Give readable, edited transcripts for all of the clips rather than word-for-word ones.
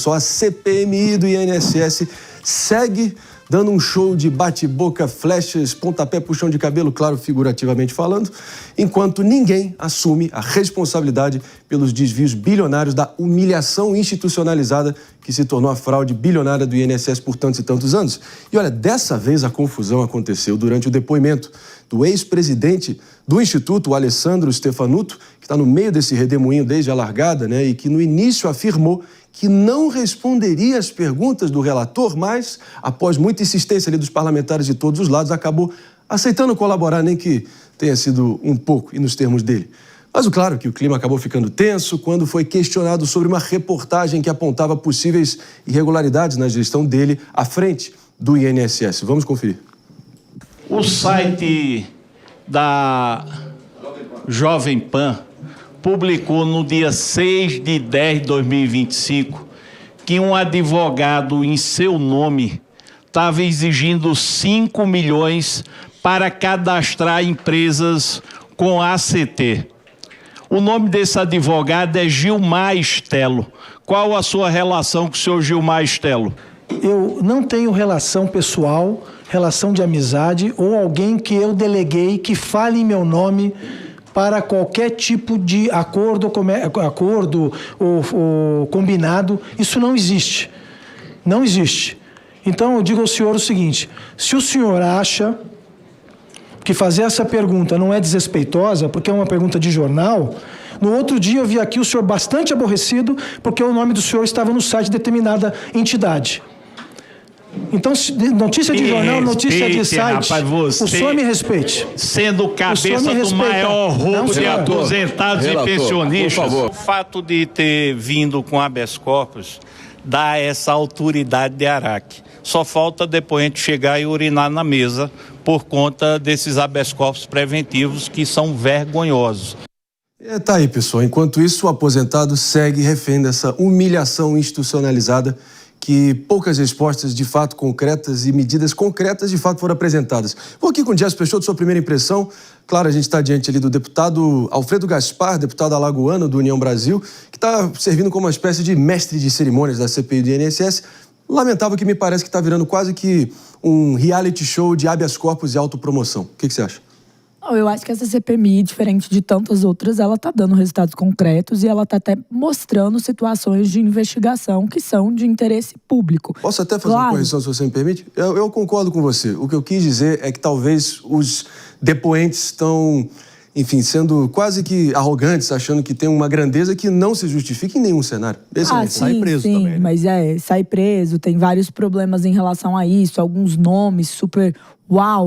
só, a CPMI do INSS segue dando um show de bate-boca, flechas, pontapé, puxão de cabelo, claro, figurativamente falando, enquanto ninguém assume a responsabilidade pelos desvios bilionários da humilhação institucionalizada que se tornou a fraude bilionária do INSS por tantos e tantos anos. E olha, dessa vez a confusão aconteceu durante o depoimento do ex-presidente do Instituto, o Alessandro Stefanuto, que está no meio desse redemoinho desde a largada, né, e que no início afirmou que não responderia às perguntas do relator, mas, após muita insistência ali dos parlamentares de todos os lados, acabou aceitando colaborar, nem que tenha sido um pouco, e nos termos dele. Mas, claro, que o clima acabou ficando tenso quando foi questionado sobre uma reportagem que apontava possíveis irregularidades na gestão dele à frente do INSS. Vamos conferir. O site da Jovem Pan publicou no dia 6 de 10 de 2025 que um advogado em seu nome estava exigindo 5 milhões para cadastrar empresas com ACT. O nome desse advogado é Gilmar Stelo. Qual a sua relação com o senhor Gilmar Stelo? Eu não tenho relação pessoal, relação de amizade ou alguém que eu deleguei que fale em meu nome para qualquer tipo de acordo ou combinado. Isso não existe. Não existe. Então, eu digo ao senhor o seguinte: se o senhor acha que fazer essa pergunta não é desrespeitosa, porque é uma pergunta de jornal, no outro dia eu vi aqui o senhor bastante aborrecido porque o nome do senhor estava no site de determinada entidade. Então, notícia de jornal, notícia de site, rapaz, o senhor me respeite. Sendo cabeça do maior roubo de aposentados e pensionistas, por favor. O fato de ter vindo com habeas corpus dá essa autoridade de Araque. Só falta depoente chegar e urinar na mesa por conta desses habeas corpus preventivos que são vergonhosos. Tá aí, pessoal. Enquanto isso, o aposentado segue refém dessa humilhação institucionalizada que poucas respostas de fato concretas e medidas concretas de fato foram apresentadas. Vou aqui com o Jess Peixoto, sua primeira impressão. Claro, a gente está diante ali do deputado Alfredo Gaspar, deputado alagoano do União Brasil, que está servindo como uma espécie de mestre de cerimônias da CPI do INSS. Lamentável que me parece que está virando quase que um reality show de habeas corpus e autopromoção. O que você acha? Eu acho que essa CPMI, diferente de tantas outras, ela está dando resultados concretos e ela está até mostrando situações de investigação que são de interesse público. Posso até fazer uma correção, se você me permite? Eu concordo com você. O que eu quis dizer é que talvez os depoentes estão, enfim, sendo quase que arrogantes, achando que tem uma grandeza que não se justifica em nenhum cenário. Sai preso também. Né? Mas sai preso, tem vários problemas em relação a isso, alguns nomes super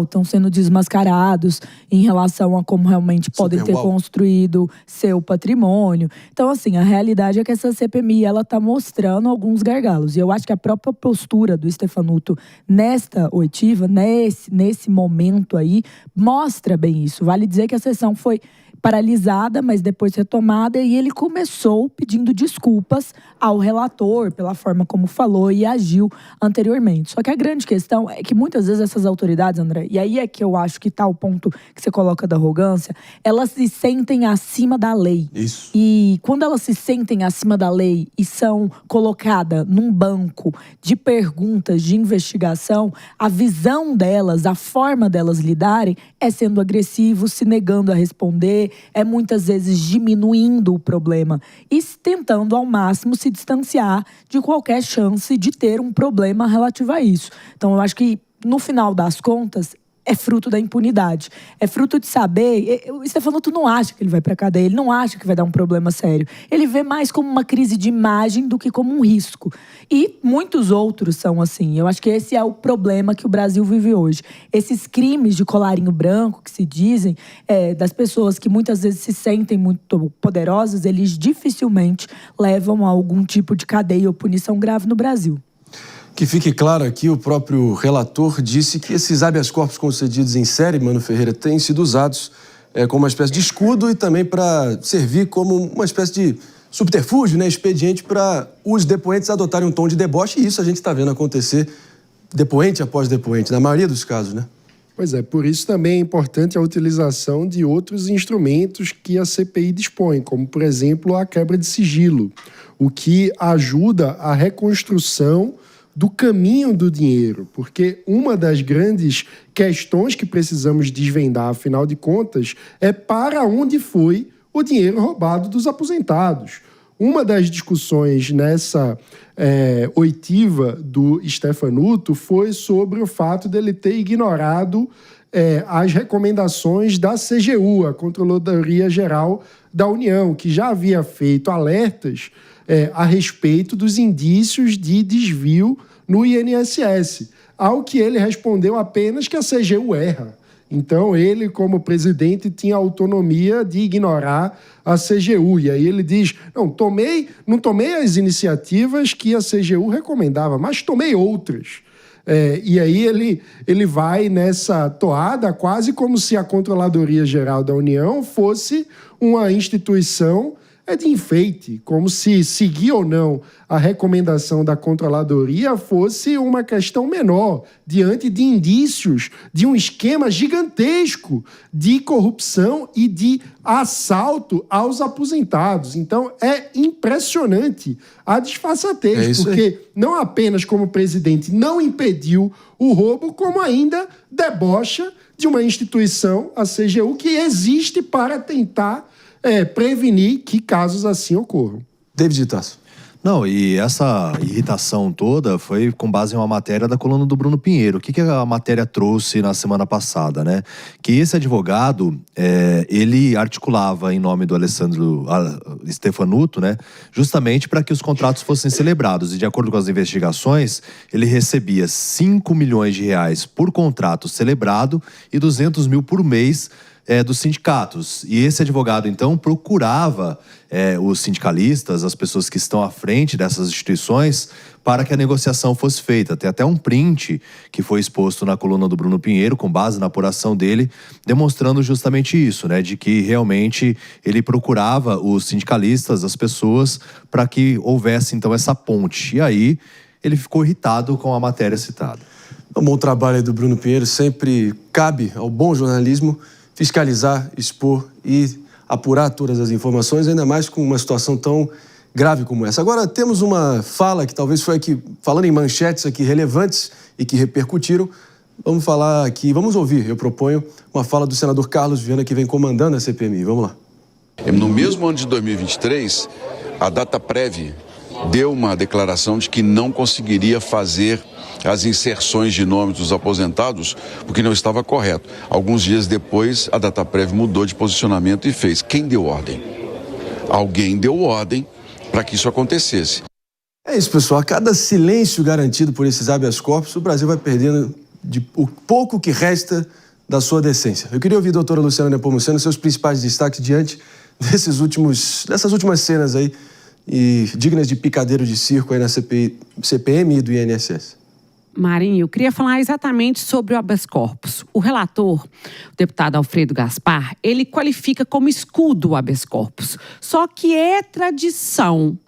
estão sendo desmascarados em relação a como realmente podem ter construído seu patrimônio. Então, assim, a realidade é que essa CPMI, ela tá mostrando alguns gargalos. E eu acho que a própria postura do Stefanuto nesta oitiva, nesse momento aí, mostra bem isso. Vale dizer que a sessão foi paralisada, mas depois retomada, e ele começou pedindo desculpas ao relator pela forma como falou e agiu anteriormente. Só que a grande questão é que muitas vezes essas autoridades, André, e aí é que eu acho que está o ponto que você coloca da arrogância, elas se sentem acima da lei. Isso. E quando elas se sentem acima da lei e são colocadas num banco de perguntas de investigação, a visão delas, a forma delas lidarem é sendo agressivo, se negando a responder, é muitas vezes diminuindo o problema e tentando ao máximo se distanciar de qualquer chance de ter um problema relativo a isso. Então eu acho que no final das contas é fruto da impunidade. É fruto de saber... O Stefanuto não acha que ele vai pra cadeia, ele não acha que vai dar um problema sério. Ele vê mais como uma crise de imagem do que como um risco. E muitos outros são assim. Eu acho que esse é o problema que o Brasil vive hoje. Esses crimes de colarinho branco que se dizem, das pessoas que muitas vezes se sentem muito poderosas, eles dificilmente levam a algum tipo de cadeia ou punição grave no Brasil. Que fique claro aqui, o próprio relator disse que esses habeas corpus concedidos em série, Mano Ferreira, têm sido usados como uma espécie de escudo e também para servir como uma espécie de subterfúgio, né, expediente para os depoentes adotarem um tom de deboche, e isso a gente está vendo acontecer depoente após depoente, na maioria dos casos, né? Pois é, por isso também é importante a utilização de outros instrumentos que a CPI dispõe, como, por exemplo, a quebra de sigilo, o que ajuda a reconstrução do caminho do dinheiro, porque uma das grandes questões que precisamos desvendar, afinal de contas, é para onde foi o dinheiro roubado dos aposentados. Uma das discussões nessa oitiva do Stefanuto foi sobre o fato dele ter ignorado as recomendações da CGU, a Controladoria Geral da União, que já havia feito alertas a respeito dos indícios de desvio no INSS, ao que ele respondeu apenas que a CGU erra. Então, ele, como presidente, tinha autonomia de ignorar a CGU. E aí ele diz, não tomei as iniciativas que a CGU recomendava, mas tomei outras. E aí ele vai nessa toada quase como se a Controladoria Geral da União fosse uma instituição de enfeite, como se seguir ou não a recomendação da Controladoria fosse uma questão menor, diante de indícios de um esquema gigantesco de corrupção e de assalto aos aposentados. Então, é impressionante a disfarçatez, porque não apenas como presidente não impediu o roubo, como ainda debocha de uma instituição, a CGU, que existe para tentar prevenir que casos assim ocorram. David Tasso. Não, e essa irritação toda foi com base em uma matéria da coluna do Bruno Pinheiro. O que a matéria trouxe na semana passada, né? Que esse advogado, ele articulava em nome do Alessandro Stefanuto, né? Justamente para que os contratos fossem celebrados. E de acordo com as investigações, ele recebia 5 milhões de reais por contrato celebrado e 200 mil por mês dos sindicatos. E esse advogado, então, procurava os sindicalistas, as pessoas que estão à frente dessas instituições, para que a negociação fosse feita. Tem até um print que foi exposto na coluna do Bruno Pinheiro, com base na apuração dele, demonstrando justamente isso, né? De que realmente ele procurava os sindicalistas, as pessoas, para que houvesse, então, essa ponte. E aí, ele ficou irritado com a matéria citada. Um bom trabalho aí do Bruno Pinheiro. Sempre cabe ao bom jornalismo fiscalizar, expor e apurar todas as informações, ainda mais com uma situação tão grave como essa. Agora, temos uma fala que talvez foi aqui, falando em manchetes aqui relevantes e que repercutiram, vamos falar aqui, vamos ouvir, eu proponho, uma fala do senador Carlos Viana, que vem comandando a CPMI. Vamos lá. No mesmo ano de 2023, a Dataprev deu uma declaração de que não conseguiria fazer as inserções de nomes dos aposentados, porque não estava correto. Alguns dias depois, a Dataprev mudou de posicionamento e fez. Quem deu ordem? Alguém deu ordem para que isso acontecesse. É isso, pessoal. A cada silêncio garantido por esses habeas corpus, o Brasil vai perdendo o pouco que resta da sua decência. Eu queria ouvir a doutora Luciana Nepomuceno seus principais destaques diante dessas últimas cenas aí, e dignas de picadeiro de circo aí na CPMI e do INSS. Marinho, eu queria falar exatamente sobre o habeas corpus. O relator, o deputado Alfredo Gaspar, ele qualifica como escudo o habeas corpus. Só que é tradição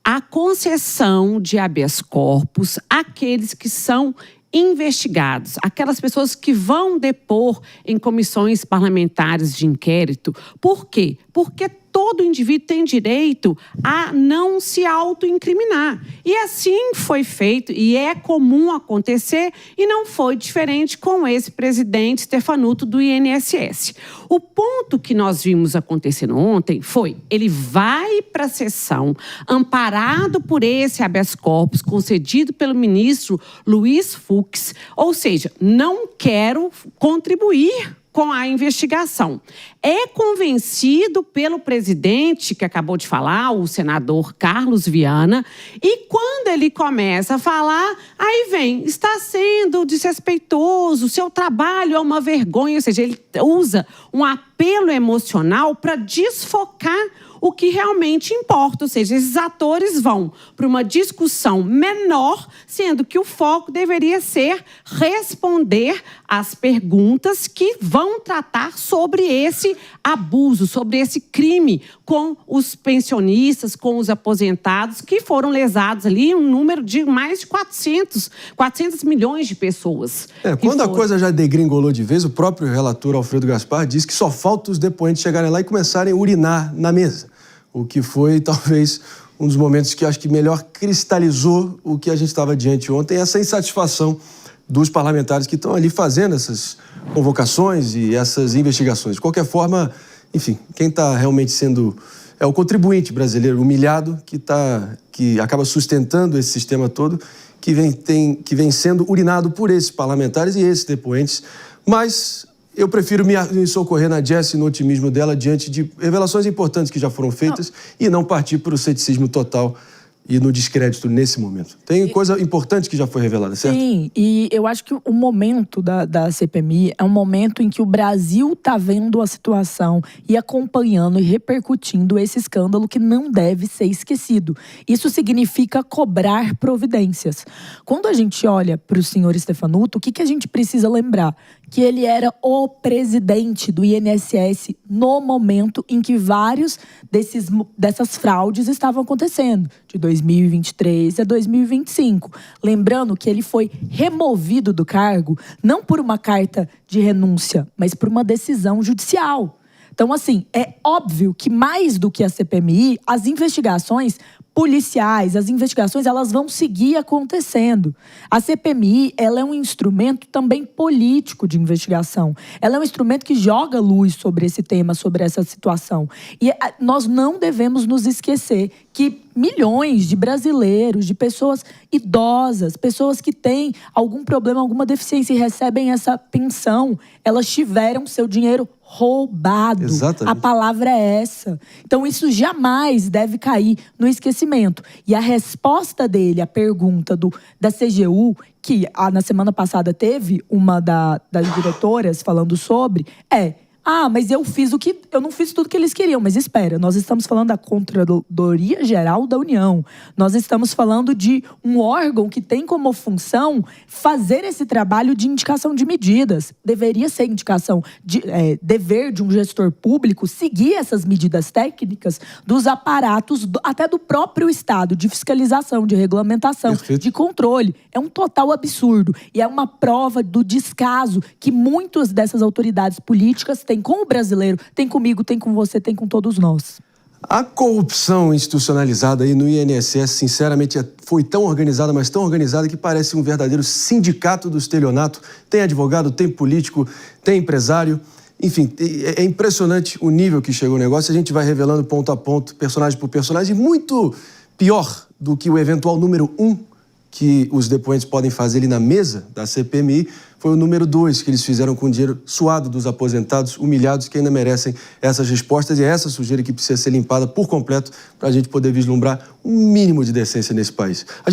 a concessão de habeas corpus àqueles que são investigados, aquelas pessoas que vão depor em comissões parlamentares de inquérito. Por quê? Porque todo indivíduo tem direito a não se autoincriminar. E assim foi feito, e é comum acontecer, e não foi diferente com esse presidente Stefanuto do INSS. O ponto que nós vimos acontecendo ontem foi, ele vai para a sessão, amparado por esse habeas corpus, concedido pelo ministro Luiz Fux, ou seja, não quero contribuir com a investigação. É convencido pelo presidente, que acabou de falar, o senador Carlos Viana, e quando ele começa a falar, aí vem, está sendo desrespeitoso, seu trabalho é uma vergonha, ou seja, ele usa um apelo emocional para desfocar o que realmente importa. Ou seja, esses atores vão para uma discussão menor, sendo que o foco deveria ser responder às perguntas que vão tratar sobre esse abuso, sobre esse crime com os pensionistas, com os aposentados, que foram lesados ali, um número de mais de 400 milhões de pessoas. Quando a coisa já degringolou de vez, o próprio relator Alfredo Gaspar disse que só falta os depoentes chegarem lá e começarem a urinar na mesa. O que foi, talvez, um dos momentos que acho que melhor cristalizou o que a gente estava diante ontem, essa insatisfação dos parlamentares que estão ali fazendo essas convocações e essas investigações. De qualquer forma, enfim, quem está realmente sendo... é o contribuinte brasileiro humilhado que acaba sustentando esse sistema todo, que vem sendo urinado por esses parlamentares e esses depoentes. Mas eu prefiro me socorrer na Jessie, no otimismo dela, diante de revelações importantes que já foram feitas e não partir para o ceticismo total e no descrédito nesse momento. Tem coisa importante que já foi revelada, certo? Sim, e eu acho que o momento da CPMI é um momento em que o Brasil está vendo a situação e acompanhando e repercutindo esse escândalo que não deve ser esquecido. Isso significa cobrar providências. Quando a gente olha para o senhor Stefanuto, o que a gente precisa lembrar? Que ele era o presidente do INSS no momento em que vários dessas fraudes estavam acontecendo, de 2023 a 2025. Lembrando que ele foi removido do cargo não por uma carta de renúncia, mas por uma decisão judicial. Então, assim, é óbvio que mais do que a CPMI, as investigações policiais, as investigações, elas vão seguir acontecendo. A CPMI, ela é um instrumento também político de investigação. Ela é um instrumento que joga luz sobre esse tema, sobre essa situação. E nós não devemos nos esquecer que milhões de brasileiros, de pessoas idosas, pessoas que têm algum problema, alguma deficiência e recebem essa pensão, elas tiveram seu dinheiro roubado. Exatamente. A palavra é essa. Então, isso jamais deve cair no esquecimento. E a resposta dele à pergunta da CGU, que na semana passada teve uma das diretoras falando sobre, mas eu não fiz tudo que eles queriam. Mas espera, nós estamos falando da Controladoria Geral da União. Nós estamos falando de um órgão que tem como função fazer esse trabalho de indicação de medidas. Deveria ser dever de um gestor público seguir essas medidas técnicas dos aparatos, até do próprio Estado, de fiscalização, de regulamentação, Perfeito. de controle. É um total absurdo. E é uma prova do descaso que muitas dessas autoridades políticas têm com o brasileiro, tem comigo, tem com você, tem com todos nós. A corrupção institucionalizada aí no INSS, sinceramente, foi tão organizada, mas tão organizada que parece um verdadeiro sindicato do estelionato. Tem advogado, tem político, tem empresário. Enfim, é impressionante o nível que chegou o negócio. A gente vai revelando ponto a ponto, personagem por personagem. E muito pior do que o eventual número 1 que os depoentes podem fazer ali na mesa da CPMI, foi o número 2 que eles fizeram com o dinheiro suado dos aposentados, humilhados, que ainda merecem essas respostas. E é essa sujeira que precisa ser limpada por completo para a gente poder vislumbrar um mínimo de decência nesse país.